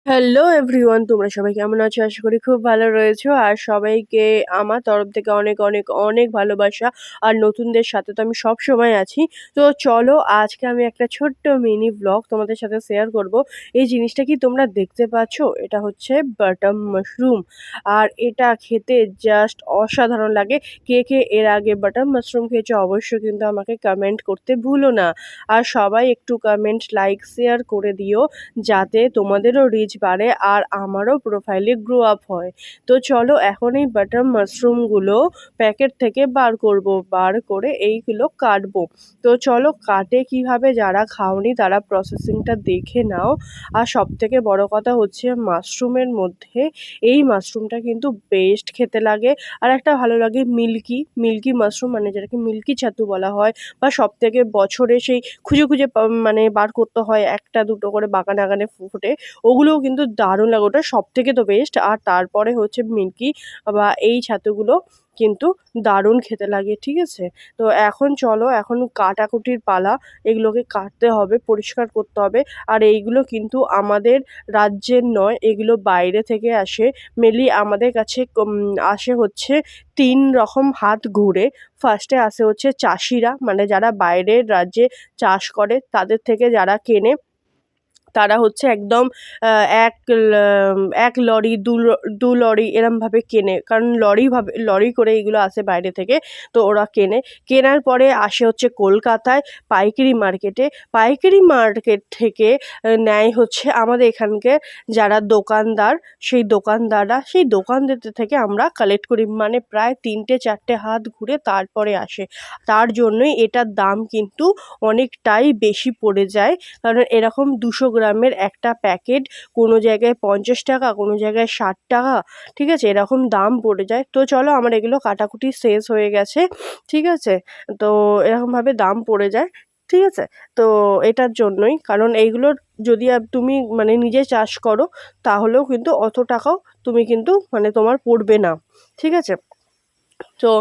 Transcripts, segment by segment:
Hello everyone, তোমরা সবাই কেমন আছো? আশা করি খুব ভালো রয়েছো। আর সবাইকে আমার তরফ থেকে অনেক অনেক অনেক ভালোবাসা। আর নতুনদের সাথে তো আমি সবসময় আছি। তো চলো আজকে আমি একটা ছোট্ট মিনি ব্লগ তোমাদের সাথে শেয়ার করব। এই জিনিসটা কি তোমরা দেখতে পাচ্ছো? এটা হচ্ছে বাটার মাশরুম। আর এটা খেতে জাস্ট অসাধারণ লাগে। কে কে এর আগে বাটার মাশরুম খেয়েছো অবশ্যই কিন্তু আমাকে কমেন্ট করতে ভুলো না। আর সবাই একটু কমেন্ট, লাইক, শেয়ার করে দিও, যাতে তোমাদেরও রিচ বাড়ে আর আমারও প্রোফাইলে গ্রো আপ হয়। তো চলো এখন এই বাটার মাশরুমগুলো প্যাকেট থেকে বার করব, বার করে এইগুলো কাটবো। তো চলো কাটে কিভাবে, যারা খাওনি তারা প্রসেসিংটা দেখে নাও। আর সব থেকে বড় কথা হচ্ছে মাশরুমের মধ্যে এই মাশরুমটা কিন্তু বেস্ট খেতে লাগে। আর একটা ভালো লাগে মিল্কি মিল্কি মাশরুম, মানে যেটাকে মিল্কি ছাতু বলা হয়। বা সব থেকে বছরে সেই খুঁজে খুঁজে মানে বার করতে হয়, একটা দুটো করে বাগানে বাগানে ফুটে, ওগুলোও কিন্তু দারুণ লাগে, ওটা সব থেকে তো বেস্ট। আর তারপরে হচ্ছে মিল্কি বা এই ছাতুগুলো কিন্তু দারুণ খেতে লাগে, ঠিক আছে। তো এখন চলো, এখন কাটাকুটির পালা। এগুলোকে কাটতে হবে, পরিষ্কার করতে হবে। আর এইগুলো কিন্তু আমাদের রাজ্যের নয়, এগুলো বাইরে থেকে আসে। মেনলি আমাদের কাছে আসে হচ্ছে ৩ রকম হাত ঘুরে। ফার্স্টে আসে হচ্ছে চাষিরা, মানে যারা বাইরের রাজ্যে চাষ করে তাদের থেকে যারা কেনে, তারা হচ্ছে একদম আ এক ল ১ লরি, ২ লরি এরমভাবে কেনে। কারণ লরি করে এগুলো আসে বাইরে থেকে। তো ওরা কেনে। কেনার পরে আসে হচ্ছে কলকাতায় পাইকারি মার্কেটে। পাইকারি মার্কেট থেকে নেয় হচ্ছে আমাদের এখানকার যারা দোকানদার, সেই দোকানদাররা, সেই দোকানদারদের থেকে আমরা কালেক্ট করি। মানে প্রায় ৩টে-৪টে হাত ঘুরে তারপরে আসে। তার জন্যই এটার দাম কিন্তু অনেকটাই বেশি পড়ে যায়। কারণ এরকম ২০০ গ্রামের একটা প্যাকেট কোনো জায়গায় ৫০ টাকা, কোনো জায়গায় ৬০ টাকা, ঠিক আছে? এরকম দাম পড়ে যায়। তো চলো আমার এগুলো কাটাকুটি শেষ হয়ে গেছে, ঠিক আছে? তো এরকমভাবে দাম পড়ে যায়, ঠিক আছে? তো এটার জন্যই, কারণ এইগুলোর যদি তুমি মানে নিজে চাষ করো তাহলেও কিন্তু অত টাকাও তুমি কিন্তু মানে তোমার পড়বে না, ঠিক আছে? তো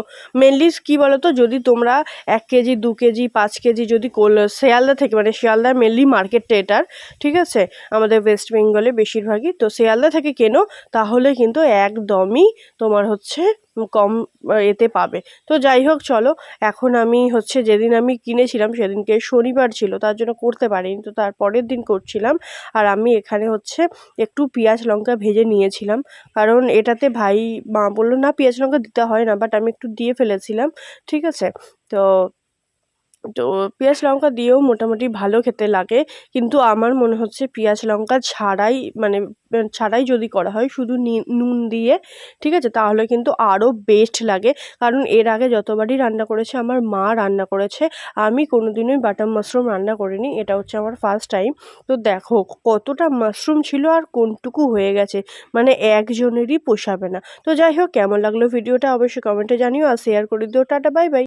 মেনলি কী বলো তো, যদি তোমরা ১ কেজি, ২ কেজি, ৫ কেজি যদি শিয়ালদা থেকে, মানে শিয়ালদার মেনলি মার্কেটটা এটার, ঠিক আছে? আমাদের ওয়েস্ট বেঙ্গলে বেশিরভাগই তো শিয়ালদা থেকে কেনো, তাহলে কিন্তু একদমই তোমার হচ্ছে কম এতে পাবে। তো যাই হোক চলো, এখন আমি হচ্ছে যেদিন আমি কিনেছিলাম সেদিনকে শনিবার ছিল, তার জন্য করতে পারিনি। তো তার পরের দিন করছিলাম। আর আমি এখানে হচ্ছে একটু পেঁয়াজ লঙ্কা ভেজে নিয়েছিলাম, কারণ এটাতে মা বলল না পেঁয়াজ লঙ্কা দিতে হয় না, বাট আমি একটু দিয়ে ফেলেছিলাম, ঠিক আছে। তো তো পেঁয়াজ লঙ্কা দিয়েও মোটামুটি ভালো খেতে লাগে। কিন্তু আমার মনে হচ্ছে পেঁয়াজ লঙ্কা ছাড়াই, মানে ছাড়াই যদি করা হয় শুধু নুন দিয়ে, ঠিক আছে, তাহলে কিন্তু আরও বেস্ট লাগে। কারণ এর আগে যতবারই রান্না করেছে আমার মা রান্না করেছে, আমি কোনোদিনই বাটার মাশরুম রান্না করিনি, এটা হচ্ছে আমার ফার্স্ট টাইম। তো দেখো কতটা মাশরুম ছিল আর কোনটুকু হয়ে গেছে, মানে একজনেরই পোষাবে না। তো যাই হোক, কেমন লাগলো ভিডিওটা অবশ্যই কমেন্টে জানিও, আর শেয়ার করে দিও। Tata, bye bye.